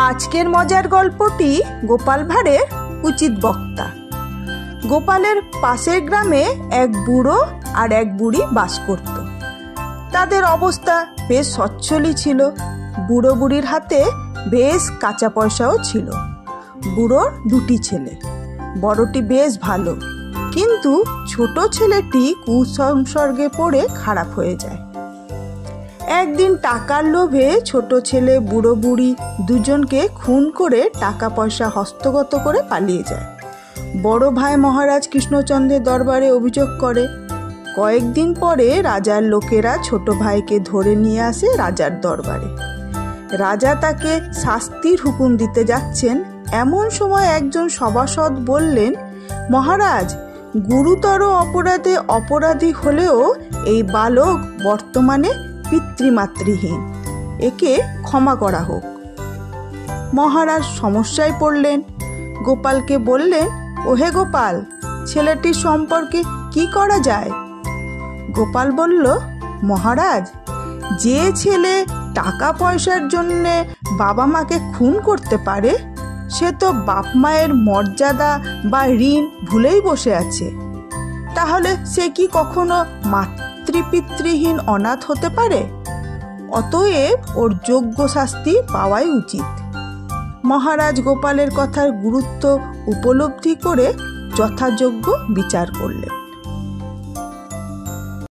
আজকের মজার গল্পটি গোপাল ভাঁড়ের উচিত বক্তা। গোপালের পাশের গ্রামে এক বুড়ো আর এক বুড়ি বাস করত। তাদের অবস্থা বেশ সচ্ছলই ছিল। বুড়ো বুড়ির হাতে বেশ কাঁচা পয়সাও ছিল। বুড়োর দুটি ছেলে, বড়টি বেশ ভালো, কিন্তু ছোট ছেলেটি কুসংসর্গে পড়ে খারাপ হয়ে যায়। একদিন টাকার লোভে ছোট ছেলে বুড়ো বুড়ি দুজনকে খুন করে টাকা পয়সা হস্তগত করে পালিয়ে যায়। বড় ভাই মহারাজ কৃষ্ণচন্দ্রের দরবারে অভিযোগ করে। কয়েকদিন পরে রাজার লোকেরা ছোট ভাইকে ধরে নিয়ে আসে রাজার দরবারে। রাজা তাকে শাস্তির হুকুম দিতে যাচ্ছেন, এমন সময় একজন সভাসদ বললেন, মহারাজ, গুরুতর অপরাধে অপরাধী হলেও এই বালক বর্তমানে পিতৃমাতৃহীন, একে ক্ষমা করা হোক। মহারাজ সমস্যায় পড়লেন। গোপালকে বললেন, ওহে গোপাল, ছেলেটির সম্পর্কে কি করা যায়? গোপাল বলল, মহারাজ, যে ছেলে টাকা পয়সার জন্যে বাবা মাকে খুন করতে পারে, সে তো বাপ মায়ের মর্যাদা বা ঋণ ভুলেই বসে আছে। তাহলে সে কি কখনো মাতৃপিতৃহীন অনাথ হতে পারে? অতএব ওর যোগ্য শাস্তি পাওয়াই উচিত। মহারাজ গোপালের কথার গুরুত্ব উপলব্ধি করে যথাযোগ্য বিচার করলেন।